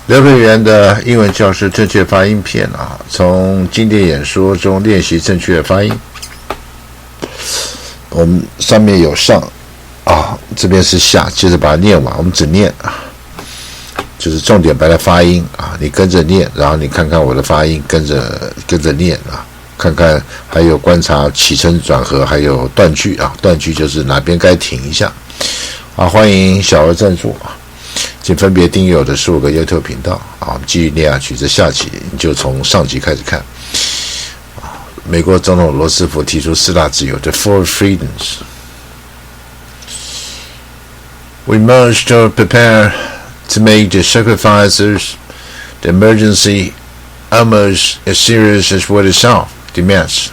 刘培元的英文教室正确发音篇啊，从经典演说中练习正确发音。我们上面有上啊，这边是下，接着把它念完。我们只念啊，就是重点把它发音啊，你跟着念，然后你看看我的发音，跟着念啊，看看还有观察起承转合，还有断句啊，断句就是哪边该停一下啊。欢迎小额赞助啊。请分别订阅我的15个 YouTube 频道啊！我们继续念下去，这下集你就从上集开始看。美国总统罗斯福提出4大自由 ，the four freedoms. We must prepare to make the sacrifices. The emergency almost as serious as war itself demands.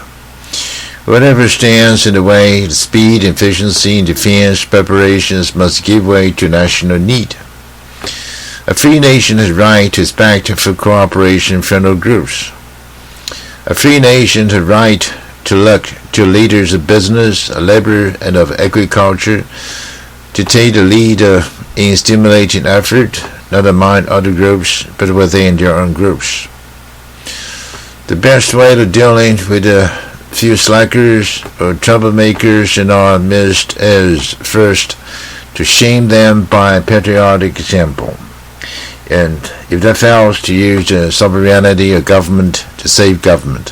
Whatever stands in the way, the speed, efficiency, and defense preparations must give way to national need.A free nation has right to expect for cooperation from all groups. A free nation has right to look to leaders of business, labor, and of agriculture to take the lead in stimulating effort, not among other groups, but within their own groups. The best way of dealing with a few slackers or troublemakers in our midst is, first, to shame them by patriotic example.And if that fails, to use the sovereignty of government to save government.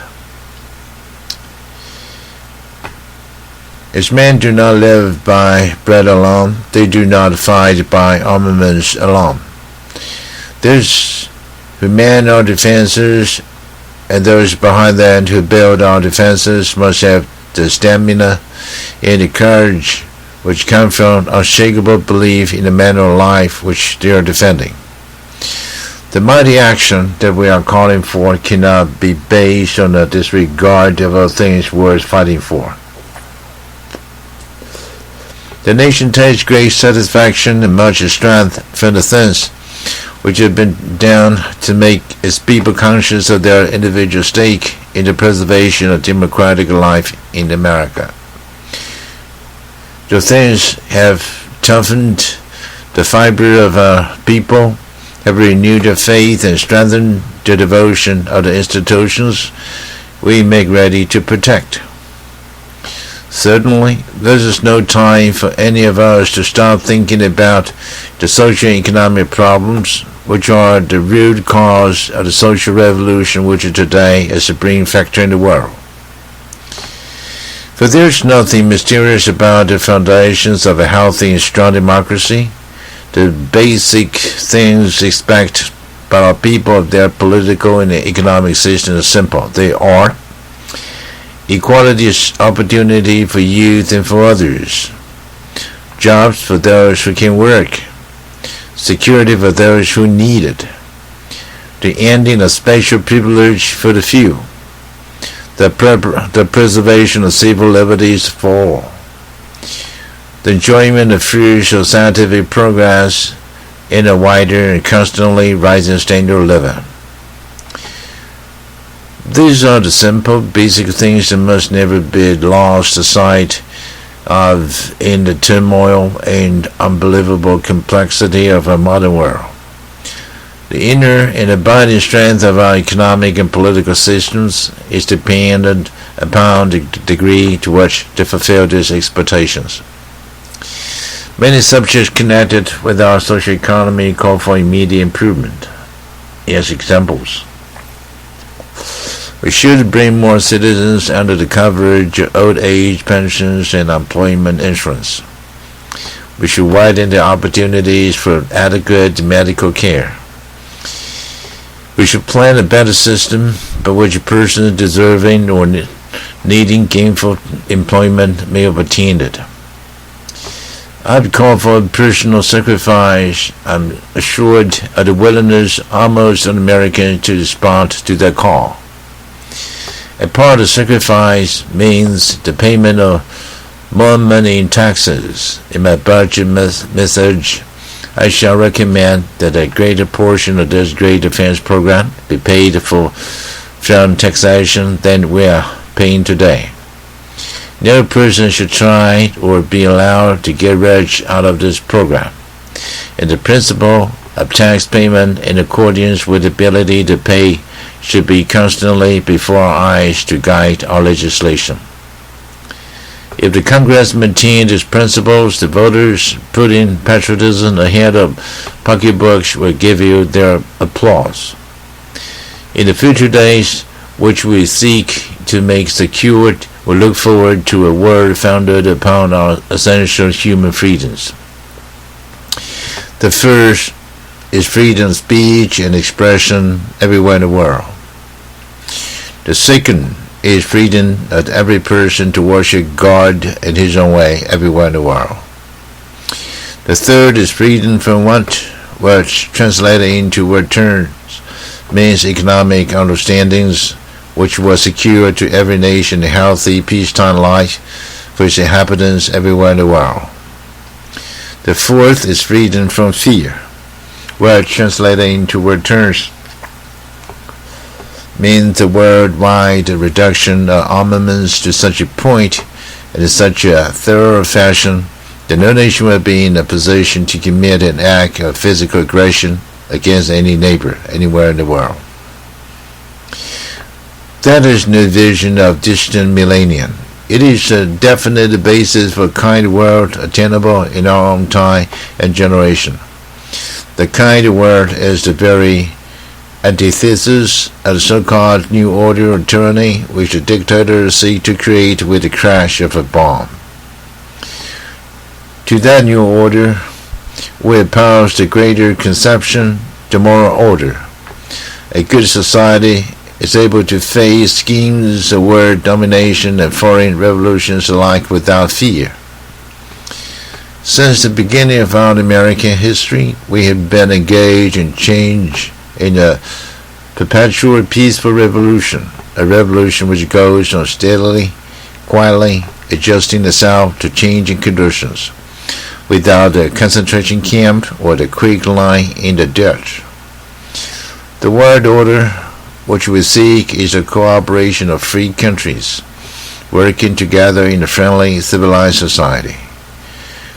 As men do not live by bread alone, they do not fight by armaments alone. Those who man our defenses and those behind them who build our defenses must have the stamina and the courage which come from unshakable belief in the manner of life which they are defending.The mighty action that we are calling for cannot be based on a disregard of all things worth fighting for. The nation takes great satisfaction and much strength from the things which have been done to make its people conscious of their individual stake in the preservation of democratic life in America. The things have toughened the fiber of our people,have renewed their faith and strengthened the devotion of the institutions we make ready to protect. Certainly, this is no time for any of us to stop thinking about the social and economic problems which are the root cause of the social revolution which is today a supreme factor in the world. For there is nothing mysterious about the foundations of a healthy and strong democracy.The basic things expected by our people of their political and economic system are simple. They are equality of opportunity for youth and for others, jobs for those who can work, security for those who need it, the ending of special privilege for the few, the preservation of civil liberties for all.The enjoyment of fruits of scientific progress in a wider and constantly rising standard of living. These are the simple, basic things that must never be lost sight of in the turmoil and unbelievable complexity of our modern world. The inner and abiding strength of our economic and political systems is dependent upon the degree to which they fulfill these expectations.Many subjects connected with our social economy call for immediate improvement. As examples, we should bring more citizens under the coverage of old age pensions and employment insurance. We should widen the opportunities for adequate medical care. We should plan a better system by which persons deserving or needing gainful employment may obtain it.I've called for personal sacrifice. I'm assured of the willingness almost of Americans to respond to that call. A part of sacrifice means the payment of more money in taxes. In my budget message, I shall recommend that a greater portion of this great defense program be paid for from taxation than we are paying today.No person should try or be allowed to get rich out of this program. And the principle of tax payment in accordance with the ability to pay should be constantly before our eyes to guide our legislation. If the Congress maintained its principles, the voters putting patriotism ahead of pocketbooks will give you their applause. In the future days, which we seek to make secured, we look forward to a world founded upon our essential human freedoms. The first is freedom of speech and expression everywhere in the world. The second is freedom of every person to worship God in his own way everywhere in the world. The third is freedom from which translated into what terms means economic understandings, which will secure to every nation a healthy, peacetime life for its inhabitants everywhere in the world. The fourth is freedom from fear, which translated into what terms means the worldwide reduction of armaments to such a point and in such a thorough fashion that no nation will be in a position to commit an act of physical aggression against any neighbor anywhere in the world. That is no vision of distant millennium. It is a definite basis for a kind world attainable in our own time and generation. The kind world is the very antithesis of the so-called New Order of tyranny which the dictators seek to create with the crash of a bomb. To that new order, we oppose the greater conception, the moral order. A good society is able to face schemes of world domination and foreign revolutions alike without fear. Since the beginning of our American history, we have been engaged in change in a perpetual peaceful revolution, a revolution which goes on steadily, quietly, adjusting itself to changing conditions, without a concentration camp or the quick line in the dirt. The world order which we seek is a cooperation of free countries working together in a friendly, civilized society.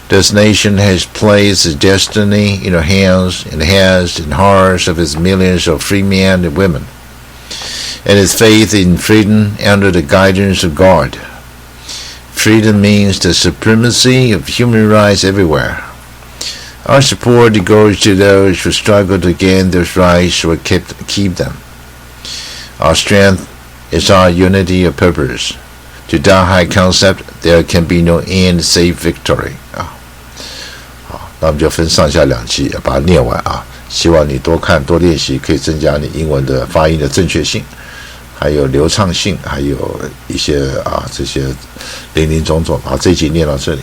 This nation has placed its destiny in the hands and heads and hearts of its millions of free men and women, and its faith in freedom under the guidance of God. Freedom means the supremacy of human rights everywhere. Our support goes to those who struggle to gain those rights or keep them. Our strength is our unity of purpose. To that high concept, there can be no end save victory. 好，那我们就分上下两集把它念完啊。希望你多看多练习，可以增加你英文的发音的正确性，还有流畅性，还有一些这些林林总总。好，这一集念到这里。